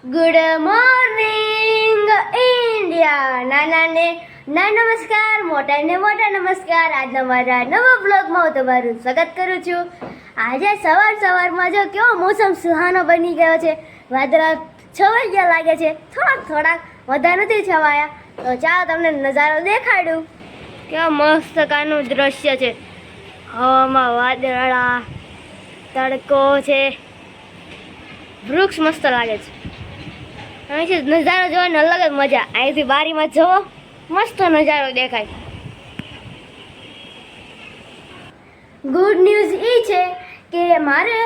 Good morning India. નાનાને ના નમસ્કાર, મોટાને મોટા નમસ્કાર. આજના મારા નવા બ્લોગમાં હું તમારું સ્વાગત કરું છું. આજે સવારમાં જો કેવો મોસમ સુહાનો બની ગયો છે. વાદળા છવાઈ ગયા લાગે છે, થોડાક વધારે નથી છવાયા. તો ચાલો તમને નજારો દેખાડું. કેવો મસ્ત કાનું દ્રશ્ય છે. હવામાં વાદળા, તડકો છે, વૃક્ષ મસ્ત લાગે છે. અહીંથી નજારો જોવાની અલગ જ મજા. અહીંથી બારીમાં જુઓ, મસ્ત નજારો દેખાય. ગુડ ન્યૂઝ એ છે કે મારે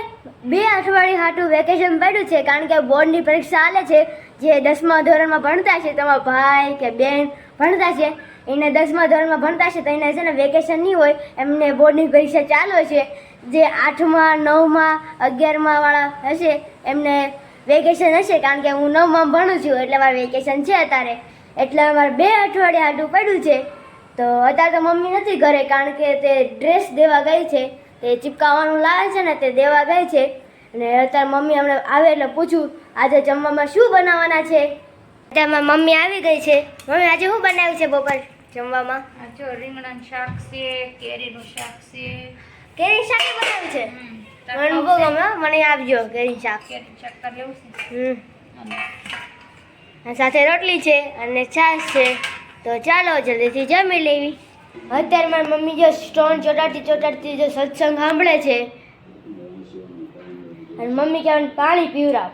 2 અઠવાડિયા હાટું વેકેશન પડ્યું છે, કારણ કે બોર્ડની પરીક્ષા ચાલે છે. જે 10મા ધોરણમાં ભણતા છે, તમારા ભાઈ કે બેન ભણતા છે, એને 10મા ધોરણમાં ભણતા છે, તો એને છે ને વેકેશન નહીં હોય, એમને બોર્ડની પરીક્ષા ચાલુ છે. જે 8મા 9મા 11મા વાળા હશે એમને વેકેશન હશે, કારણ કે હું 9માં ભણું છું, એટલે મારે વેકેશન છે અત્યારે. એટલે અમારે 2 અઠવાડિયા હાટું પડ્યું છે. તો અત્યારે તો મમ્મી નથી ઘરે, કારણ કે તે ડ્રેસ દેવા ગઈ છે, તે ચિપકાવવાનું લાવે છે ને તે દેવા ગઈ છે. અને અત્યારે મમ્મી હમણાં આવે એટલે પૂછું આજે જમવામાં શું બનાવવાના છે. અત્યારે મમ્મી આવી ગઈ છે. મમ્મી આજે શું બનાવ્યું છે બપોર જમવામાં? જો રીંગણાનું શાક છે, કેરીનું શાક છે. કેરી શાક બનાવ્યું છે? મને બહુ ગમે હો, મને આપજો કેરી શાક. કેરીનું શાક કરી લેવું છે. સાથે રોટલી છે અને છાશ છે. તો ચાલો જલ્દીથી જમી લેવી. અત્યારે મારી મમ્મી જો સ્ટોન ચોટાડતી જો સત્સંગ સાંભળે છે. અને મમ્મી કહેવાય પાણી પીવરાવ.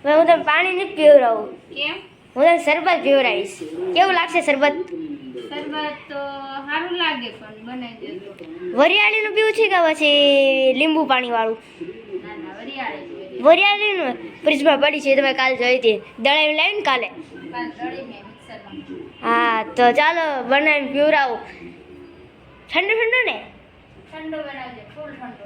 હું તને પાણી નહીં પીવરાવું. કેમ? હું તને શરબત પીવરાવીશ. કેવું લાગશે શરબત? શરબત તો સારું લાગે, પણ બનાવી દેજો. વરિયાળીનું પીવું છે કે પછી લીંબુ પાણી વાળું? ના ના, વરિયાળી. વરિયાળીનું ફ્રીજમાં પડી છે, તમે કાલે જોઈ હતી. દળાવી લાવીને કાલે. કાલ દળી મેં મિક્સરમાં. હા તો ચાલો બનાવીને પીવરાવું. ઠંડુ ને? ઠંડો બનાવજો, ફૂલ ઠંડો.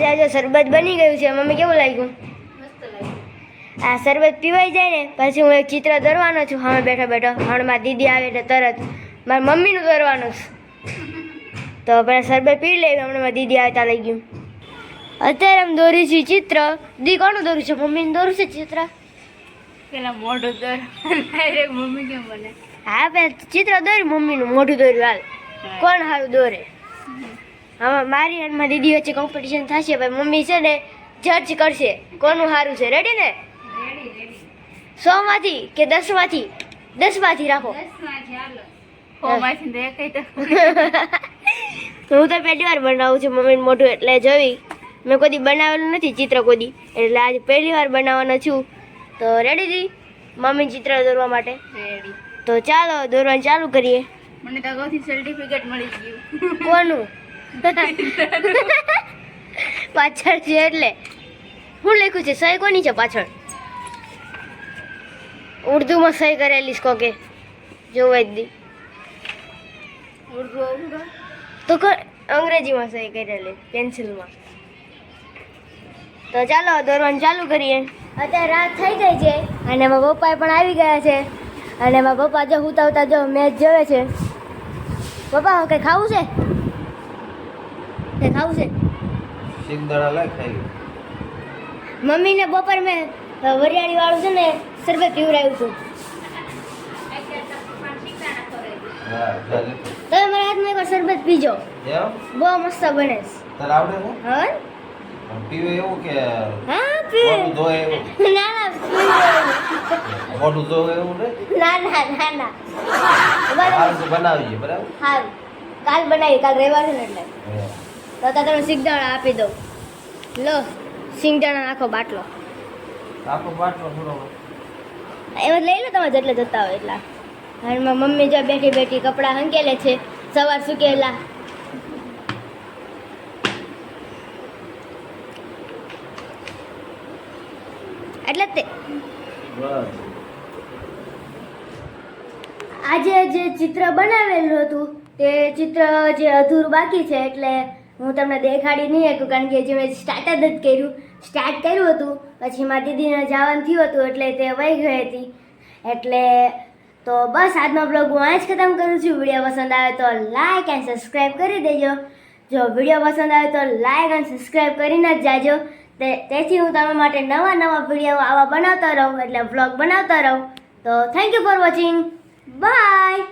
આજે શરબત બની ગયું છે. મમ્મી કેવું લાગ્યું? મસ્ત લાગે. આ શરબત પીવાઈ જાય ને પછી હું એક ચિત્ર દોરવાનો છું. હવે બેઠો હમણાં મારી દીદી આવે એટલે તરત મારી મમ્મીનું દોરવાનું છે. તો પહેલાં શરબત પી લેવી, હમણાં મારી દીદી આવે ત્યાં લઈ ગયું. અત્યારે આમ દોરી છે ચિત્ર. દી કોનું દોરું છે? મમ્મીને દોરું છે ચિત્ર. પેલા મોઢું દોર, ડાયરેક્ટ મમ્મી કેમ બને? હા પેલા ચિત્ર દોર્યું, મમ્મીનું મોઢું દોર્યું. હાલ કોણ સારું દોરે? હા મારી અને મારી દીદી વચ્ચે કોમ્પિટિશન થશે. ભાઈ મમ્મી છે ને જજ કરશે કોનું સારું છે. રેડી ને? Ready ready. 100 માંથી કે 10 માંથી? 10 માંથી રાખો. 10 માં ચાલો. ઓ માથી દેખાય તો. હું તો પહેલી વાર બનાવું છું મમ્મીનું મોઢું, એટલે જોઈ. મેં કોઈ બનાવેલું નથી ચિત્ર કોઈ, એટલે આજે પહેલી વાર બનાવવાનો છું. તો રેડી જી મમ્મી ચિત્ર દોરવા માટે? રેડી. તો ચાલો દોરવાનું ચાલુ કરીએ. મને તો અગાઉથી સર્ટિફિકેટ મળી ગયું. કોનું? પાછળ છે એટલે શું લખ્યું છે? સહી કોની છે પાછળ? ઉર્દુમાં સહી કરેલી છે કોકે, જોવા જ દી. ઉર્દુ આવું તો તો અંગ્રેજીમાં સહી કરેલી પેન્સિલમાં. તો ચાલો દોરવાનું ચાલુ કરીએ. અત્યારે રાત થઈ ગઈ છે અને મારા પપ્પા પણ આવી ગયા છે અને મારા પપ્પા જો હુતા હુતા જો મેચ જોવે છે. પપ્પા કંઈ ખાવું છે? કંઈ ખાવું છે? સિંગદાણા લાય ખાઈ. મમ્મીને બપોર મેં વરિયાળી વાળું છે ને શરબત પીવડાવ્યું હતું. હા ચાલે. તમે મારા હાથમાં એકવાર શરબત પીજો, એમ બહુ મસ્ત બને છે. તારે આવડે છે? હા પીવે એવું કે હા મોઢું પીવે. ધોય એવું? ના ના પીવે. મોઢું ધોય એવું ને? ના ના ના ના હારું તો બનાવીએ બરાબર. સારું કાલ બનાવી, કાલ રવિવાર છે ને એટલે. હે. તો તમે સિંગદાણા આપી દો. લો સિંગદાણા નાખો બાટલો. આપણો બાટલો થોડો એમ લઈ લો તમે જેટલા જતા હોય એટલા. અને મારી મમ્મી જો બેઠી બેઠી કપડાં હંકેલે છે સવાર સુકેલા. એટલે જ તે બસ. આજે જે ચિત્ર બનાવેલું હતું તે ચિત્ર જે અધૂરું બાકી છે એટલે હું તમને દેખાડી નહીં શકું કારણ કે જે મેં સ્ટાર્ટ જ સ્ટાર્ટ કર્યું હતું પછી મારી દીદીને જવાનું થયું હતું એટલે તે વહી ગઈ હતી. એટલે તો બસ આજનો બ્લોગ હું અહીં જ ખતમ કરું છું. વિડીયો પસંદ આવે તો લાઈક એન્ડ સબસ્ક્રાઈબ કરી દેજો. જો વિડીયો પસંદ આવે તો લાઈક એન્ડ સબસ્ક્રાઈબ કરીને જ જાજો. તેથી હું તમારા માટે નવા નવા વિડીયો આવા બનાવતા રહું એટલે વ્લોગ બનાવતા રહું. તો thank you for watching. By.